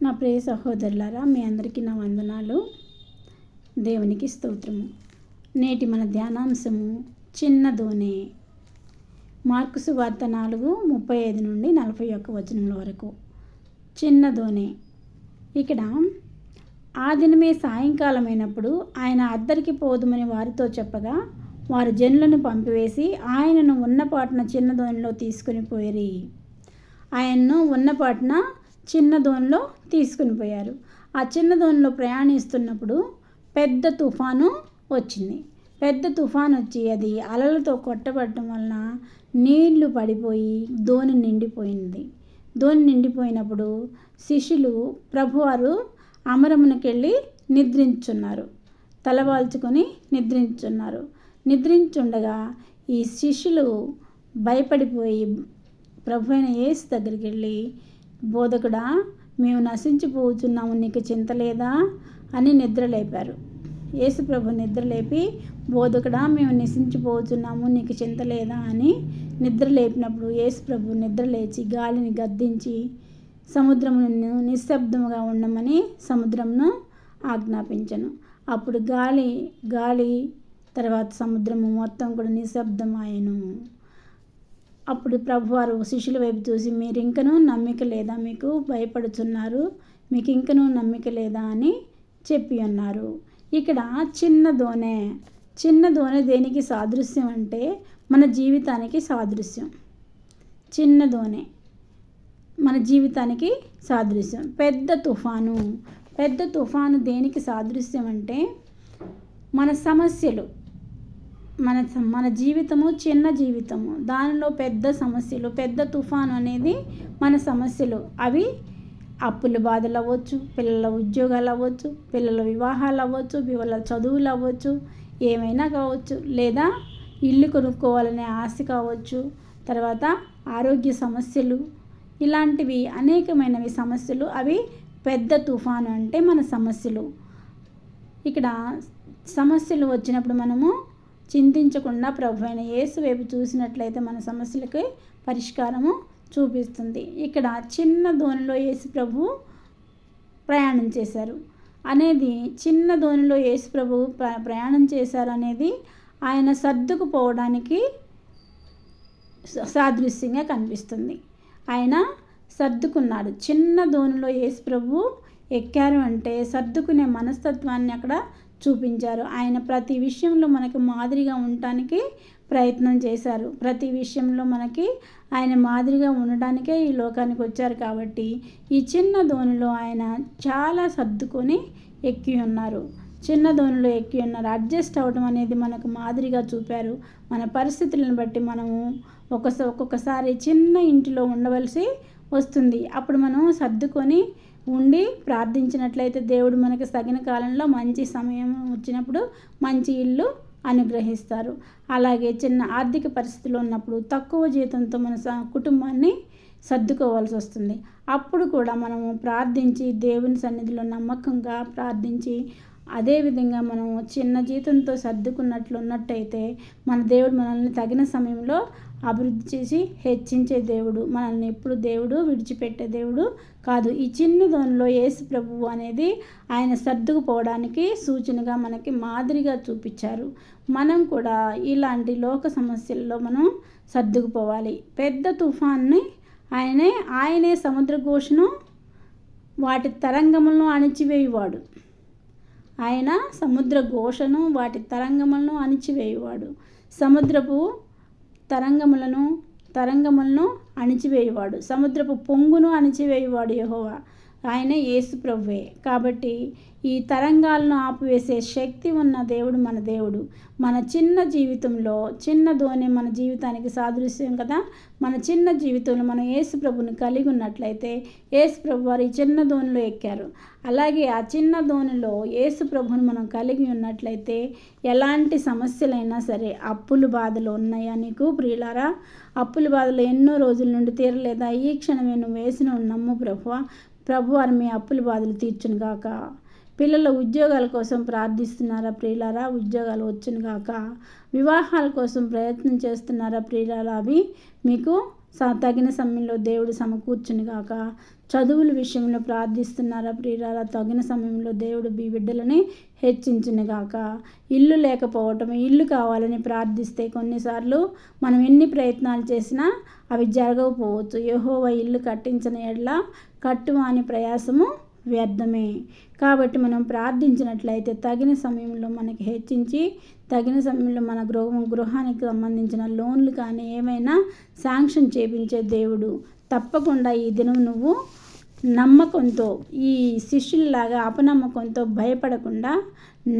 నా ప్రియ సహోదరులారా, మీ అందరికీ నా వందనాలు. దేవునికి స్తోత్రము. నేటి మన ధ్యానాంశము చిన్న దోణి. మార్కు సువార్త 4:35 నుండి 41 వచనముల వరకు. చిన్న దోణి. ఇక్కడ ఆ దినమే సాయంకాలమైనప్పుడు ఆయన అద్దరికి పోదుమని వారితో చెప్పగా, వారు జనులను పంపివేసి ఆయనను ఉన్నపాటున చిన్న దోణిలో తీసుకుని పోయిరి. ఆయన్ను ఉన్నపాటున చిన్న దోణిలో తీసుకుని పోయారు. ఆ చిన్న దోణిలో ప్రయాణిస్తున్నప్పుడు పెద్ద తుఫాను వచ్చింది. పెద్ద తుఫాను వచ్చి అది అలలతో కొట్టబడటం వలన నీళ్లు పడిపోయి దోణి నిండిపోయింది. దోణి నిండిపోయినప్పుడు శిష్యులు ప్రభువారు అమరమునకెళ్ళి నిద్రించున్నారు. తలవాల్చుకొని నిద్రించున్నారు. నిద్రించుండగా ఈ శిష్యులు భయపడిపోయి ప్రభు అయిన యేసు దగ్గరికి వెళ్ళి, బోధకుడా, మేము నశించిపోతున్నాము, నీకు చింత లేదా అని నిద్రలేపారు. యేసు ప్రభు నిద్రలేపి, బోధకుడా, మేము నశించిపోతున్నాము, నీకు చింత లేదా అని నిద్రలేపినప్పుడు యేసు ప్రభు నిద్రలేచి గాలిని గద్దించి సముద్రమును నిశ్శబ్దముగా ఉండమని సముద్రమును ఆజ్ఞాపించను. అప్పుడు గాలి తర్వాత సముద్రము మొత్తం కూడా నిశ్శబ్దమాయను. అప్పుడు ప్రభువారు శిష్యుల వైపు చూసి, మీరు ఇంకనూ నమ్మిక లేదా, మీకు భయపడుతున్నారు, మీకు ఇంకనూ నమ్మిక లేదా అని చెప్పి ఉన్నారు. ఇక్కడ చిన్న దోణి దేనికి సాదృశ్యం అంటే మన జీవితానికి సాదృశ్యం. చిన్న దోణి మన జీవితానికి సాదృశ్యం. పెద్ద తుఫాను దేనికి సాదృశ్యం అంటే మన సమస్యలు. మన జీవితము చిన్న జీవితము, దానిలో పెద్ద సమస్యలు, పెద్ద తుఫాను అనేది మన సమస్యలు. అవి అప్పుల బాధలు అవ్వచ్చు, పిల్లల ఉద్యోగాలు అవ్వచ్చు, పిల్లల వివాహాలు అవ్వచ్చు, పిల్లల చదువులు అవ్వచ్చు, ఏమైనా కావచ్చు, లేదా ఇల్లు కొనుక్కోవాలనే ఆశ కావచ్చు, తర్వాత ఆరోగ్య సమస్యలు, ఇలాంటివి అనేకమైనవి సమస్యలు. అవి పెద్ద తుఫాను అంటే మన సమస్యలు. ఇక్కడ సమస్యలు వచ్చినప్పుడు మనము చింతించకుండా ప్రభు అయిన యేసు వైపు చూసినట్లయితే మన సమస్యలకి పరిష్కారము చూపిస్తుంది. ఇక్కడ చిన్న దోణిలో యేసు ప్రభు ప్రయాణం చేశారు అనేది, చిన్న దోణిలో యేసు ప్రభు ప్రయాణం చేశారు అనేది ఆయన సర్దుకుపోవడానికి సాదృశ్యంగా కనిపిస్తుంది. ఆయన సర్దుకున్నాడు. చిన్న దోణిలో యేసు ప్రభు ఎక్కారు అంటే సర్దుకునే మనస్తత్వాన్ని అక్కడ చూపించారు. ఆయన ప్రతి విషయంలో మనకి మాదిరిగా ఉండటానికి ప్రయత్నం చేశారు. ప్రతి విషయంలో మనకి ఆయన మాదిరిగా ఉండడానికే ఈ లోకానికి వచ్చారు. కాబట్టి ఈ చిన్న దోణిలో ఆయన చాలా సర్దుకొని ఎక్కి ఉన్నారు. చిన్న దోణిలో ఎక్కి ఉన్నారు. అడ్జస్ట్ అవ్వడం అనేది మనకు మాదిరిగా చూపారు. మన పరిస్థితులను బట్టి మనము ఒక్కొక్కసారి చిన్న ఇంటిలో ఉండవలసి వస్తుంది. అప్పుడు మనం సర్దుకొని ఉండి ప్రార్థించినట్లయితే దేవుడు మనకి తగిన కాలంలో మంచి సమయం వచ్చినప్పుడు మంచి ఇల్లు అనుగ్రహిస్తారు. అలాగే చిన్న ఆర్థిక పరిస్థితులు ఉన్నప్పుడు తక్కువ జీతంతో మన కుటుంబాన్ని సర్దుకోవాల్సి వస్తుంది. అప్పుడు కూడా మనము ప్రార్థించి దేవుని సన్నిధిలో నమ్మకంగా ప్రార్థించి, అదేవిధంగా మనము చిన్న జీతంతో సర్దుకున్నట్లయితే మన దేవుడు మనల్ని తగిన సమయంలో అభివృద్ధి చేసి హెచ్చించే దేవుడు. మనల్ని ఎప్పుడు దేవుడు విడిచిపెట్టే దేవుడు కాదు. ఈ చిన్న దోణిలో యేసు ప్రభువు అనేది ఆయన సర్దుకుపోవడానికి సూచనగా మనకి మాదిరిగా చూపించారు. మనం కూడా ఇలాంటి లోక సమస్యల్లో మనం సర్దుకుపోవాలి. పెద్ద తుఫాన్ని ఆయనే సముద్ర ఘోషను వాటి తరంగములను అణిచివేయువాడు. ఆయన సముద్ర ఘోషను వాటి తరంగములను అణిచివేయువాడు. సముద్రపు తరంగములను అణిచివేయువాడు. సముద్రపు పొంగును అణిచివేయువాడు యెహోవా. ఆయనే యేసు ప్రభువే. కాబట్టి ఈ తరంగాలను ఆపివేసే శక్తి ఉన్న దేవుడు మన దేవుడు. మన చిన్న జీవితంలో చిన్న దోణి మన జీవితానికి సాదృశ్యం కదా. మన చిన్న జీవితంలో మనం యేసు ప్రభుని కలిగి ఉన్నట్లయితే యేసు ప్రభు వారు ఈ చిన్న దోణిలో ఎక్కారు. అలాగే ఆ చిన్న దోణిలో యేసు ప్రభుని మనం కలిగి ఉన్నట్లయితే ఎలాంటి సమస్యలైనా సరే, అప్పుల బాధలు ఉన్నాయా నీకు ప్రియులారా? అప్పుల బాధలు ఎన్నో రోజుల నుండి తీరలేదా? ఈ క్షణమే నువ్వు వేసిన నమ్ము ప్రభువారు మీ అప్పుల బాధలు తీర్చును గాక. పిల్లల ఉద్యోగాల కోసం ప్రార్థిస్తున్నారా ప్రియులారా? ఉద్యోగాలు వచ్చును గాక. వివాహాల కోసం ప్రయత్నం చేస్తున్నారా ప్రియులారా? అవి మీకు తగిన సమయంలో దేవుడు సమకూర్చును గాక. చదువుల విషయంలో ప్రార్థిస్తున్నారా ప్రియులారా? తగిన సమయంలో దేవుడు మీ బిడ్డలని హెచ్చించును గాక. ఇల్లు లేకపోవటం, ఇల్లు కావాలని ప్రార్థిస్తే కొన్నిసార్లు మనం ఎన్ని ప్రయత్నాలు చేసినా అవి జరగకపోవచ్చు. యెహోవా ఇల్లు కట్టించిన యెడల కట్టువాని ప్రయాసము వ్యర్థమే. కాబట్టి మనం ప్రార్థించినట్లయితే తగిన సమయంలో మనకి హెచ్చించి, తగిన సమయంలో మన గృహానికి సంబంధించిన లోన్లు కానీ ఏమైనా శాంక్షన్ చేపించే దేవుడు. తప్పకుండా ఈ దినం నువ్వు నమ్మకంతో, ఈ శిష్యుల్లాగా అపనమ్మకంతో భయపడకుండా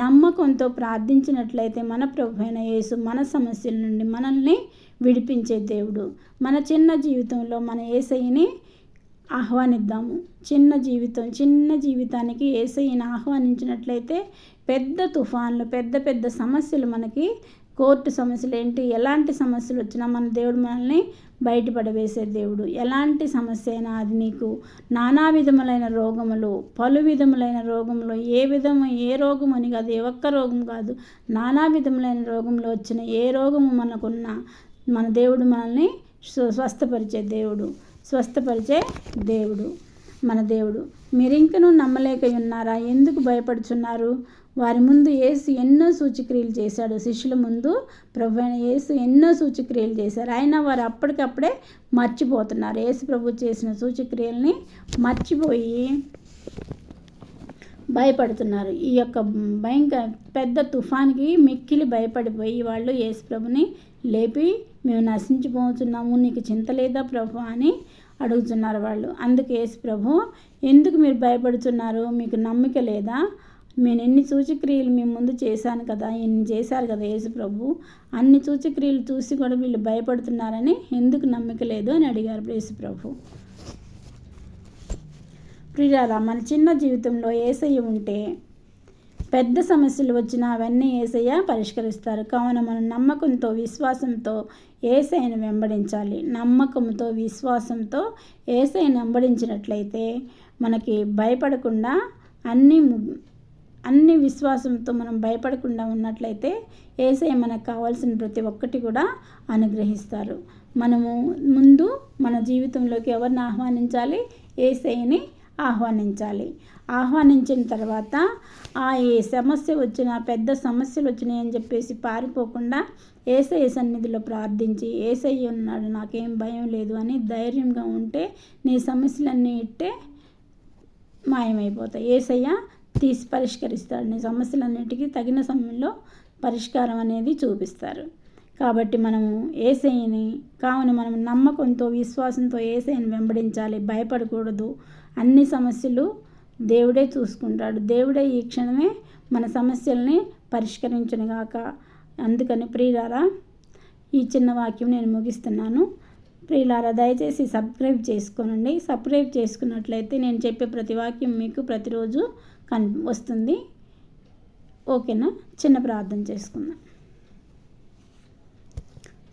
నమ్మకంతో ప్రార్థించినట్లయితే మన ప్రభువైన యేసు మన సమస్యల నుండి మనల్ని విడిపించే దేవుడు. మన చిన్న జీవితంలో మన యేసయ్యని ఆహ్వానిద్దాము. చిన్న జీవితానికి యేసయ్యని ఆహ్వానించినట్లయితే పెద్ద తుఫాన్లు, పెద్ద సమస్యలు, మనకి కోర్టు సమస్యలు ఏంటి, ఎలాంటి సమస్యలు వచ్చినా మన దేవుడు మనల్ని బయటపడవేసే దేవుడు. ఎలాంటి సమస్య అయినా అది నీకు నానా విధములైన రోగములు, పలు విధములైన రోగములు, ఏ రోగం అని కాదు, ఏ ఒక్క రోగం కాదు, నానా విధములైన రోగంలో వచ్చిన ఏ రోగము మనకున్నా మన దేవుడు మనల్ని స్వస్థపరిచే దేవుడు మన దేవుడు. మీరింకనూ నమ్మలేక ఉన్నారా? ఎందుకు భయపడుచున్నారు? వారి ముందు యేసు ఎన్నో సూచక్రియలు చేశాడు. శిష్యుల ముందు ప్రభువైన యేసు ఎన్నో సూచక్రియలు చేశారు. అయినా వారు అప్పటికప్పుడే మర్చిపోతున్నారు. యేసు ప్రభు చేసిన సూచక్రియల్ని మర్చిపోయి భయపడుతున్నారు. ఈ యొక్క భయంకర పెద్ద తుఫాన్కి మిక్కిలి భయపడిపోయి వాళ్ళు యేసు ప్రభుని లేపి, మేము నశించిపోతున్నాము, నీకు చింత లేదా ప్రభు అని అడుగుతున్నారు వాళ్ళు. అందుకు యేసు ప్రభు, ఎందుకు మీరు భయపడుతున్నారు? మీకు నమ్మిక లేదా? నేను ఎన్ని సూచక్రియలు మీ ముందు చేశాను కదా, ఎన్ని చేశారు కదా యేసు ప్రభు, అన్ని సూచక్రియలు చూసి కూడా వీళ్ళు భయపడుతున్నారని ఎందుకు నమ్మిక లేదు అని అడిగారు యేసు ప్రభు. ప్రియులారా, మన చిన్న జీవితంలో యేసయ్య ఉంటే పెద్ద సమస్యలు వచ్చినా అవన్నీ యేసయ్య పరిష్కరిస్తారు. కావున మనం నమ్మకంతో, విశ్వాసంతో యేసయ్యను వెంబడించాలి. నమ్మకంతో, విశ్వాసంతో యేసయ్యను వెంబడించినట్లయితే మనకి భయపడకుండా అన్ని విశ్వాసంతో మనం భయపడకుండా ఉన్నట్లయితే యేసయ్య మనకు కావాల్సిన ప్రతి ఒక్కటి కూడా అనుగ్రహిస్తారు. మనము ముందు మన జీవితంలోకి ఎవరిని ఆహ్వానించాలి? యేసయ్యని ఆహ్వానించాలి. ఆహ్వానించిన తర్వాత ఏ సమస్య వచ్చినా, పెద్ద సమస్యలు వచ్చినాయని చెప్పేసి పారిపోకుండా యేసయ్య సన్నిధిలో ప్రార్థించి, యేసయ్య ఉన్నాడు, నాకేం భయం లేదు అని ధైర్యంగా ఉంటే నీ సమస్యలన్నీ ఇట్టే మాయమైపోతాయి. యేసయ్య తీసి పరిష్కరిస్తాడు. నీ సమస్యలన్నిటికీ తగిన సమయంలో పరిష్కారం అనేది చూపిస్తారు. కాబట్టి మనము యేసయ్యని, కావున మనం నమ్మకంతో, విశ్వాసంతో యేసయ్యని వెంబడించాలి. భయపడకూడదు. అన్ని సమస్యలు దేవుడే చూసుకుంటాడు. దేవుడే ఈ క్షణమే మన సమస్యల్ని పరిష్కరించునుగాక. అందుకని ప్రియులారా, ఈ చిన్న వాక్యం నేను ముగిస్తున్నాను. ప్రియులారా, దయచేసి సబ్స్క్రైబ్ చేసుకోనండి. సబ్స్క్రైబ్ చేసుకున్నట్లయితే నేను చెప్పే ప్రతి వాక్యం మీకు ప్రతిరోజు వస్తుంది. ఓకేనా? చిన్న ప్రార్థన చేసుకుందాం.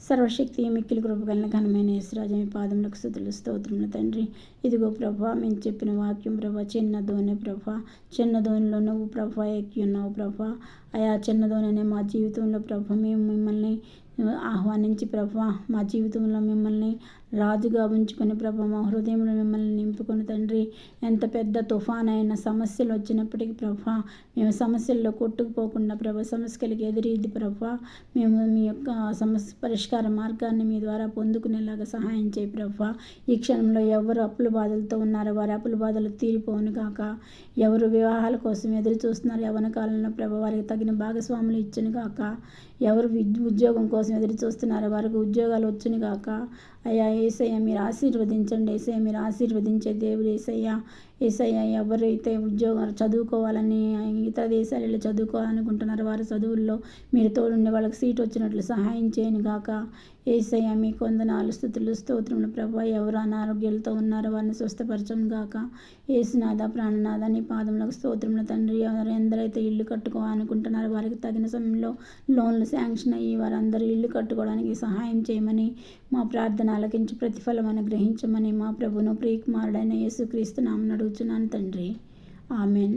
సర్వశక్తి మిక్కిలి కృపగలిగిన ఘనమైన యేసురాజు, మీ పాదములకు స్తుతులు స్తోత్రములు తండ్రి. ఇదిగో ప్రభా, మేము చెప్పిన వాక్యం ప్రభా, చిన్న దోణి ప్రభా, చిన్న దోణిలో నువ్వు ప్రభా ఎక్కి ఉన్నావు ప్రభా. అయా చిన్న దోణినే మా జీవితంలో ప్రభా మేము మిమ్మల్ని ఆహ్వానించి ప్రభా, మా జీవితంలో మిమ్మల్ని రాజుగా ఉంచుకొని ప్రభా, మా హృదయంలో మిమ్మల్ని నింపుకొని తండ్రి, ఎంత పెద్ద తుఫాన్ అయిన సమస్యలు వచ్చినప్పటికీ ప్రభా, మేము సమస్యల్లో కొట్టుకుపోకుండా ప్రభా, సమస్యలకి ఎదురీది ప్రభా, మేము మీ యొక్క సమస్య పరిష్కార మార్గాన్ని మీ ద్వారా పొందుకునేలాగా సహాయం చేయి ప్రభా. ఈ క్షణంలో ఎవరు అప్పుల బాధలతో ఉన్నారో వారి అప్పుల బాధలు తీరిపోను కాక, ఎవరు వివాహాల కోసం ఎదురు చూస్తున్నారు యవ్వన కాలంలో ప్రభా, వారికి తగిన భాగస్వాములు ఇచ్చును కాక, ఎవరు ఉద్యోగం కోసం ఎదురు చూస్తున్నారో వారికి ఉద్యోగాలు వచ్చును కాక. అయ్యా యేసయ్య మీరు ఆశీర్వదించండి. యేసయ్య మీరు ఆశీర్వదించే దేవుడు యేసయ్య ఎవరైతే ఉద్యోగాలు చదువుకోవాలని ఇతర దేశాలలో చదువుకోవాలనుకుంటున్నారో వారి చదువుల్లో మీరు తోడుండి వాళ్ళకి సీట్ వచ్చినట్లు సహాయం చేయను గాక. యేసయ్య మీకు వందనాలు, స్తుతులు, స్తోత్రములు ప్రభా. ఎవరు అనారోగ్యాలతో ఉన్నారో వారిని స్వస్థపరచను గాక. యేసునాథ, ప్రాణనాథ, నీ పాదములకు స్తోత్రములు తండ్రి. ఎందరైతే ఇల్లు కట్టుకోవాలనుకుంటున్నారో వారికి తగిన సమయంలో లోన్లు శాంక్షన్ అయ్యి వారందరూ ఇల్లు కట్టుకోవడానికి సహాయం చేయమని, మా ప్రార్థన ఆలకించి ప్రతిఫలం అనుగ్రహించమని మా ప్రభును ప్రియకుమారుడైన యేసుక్రీస్తు నామమున అడుగుచున్నాను తండ్రి. ఆమెన్.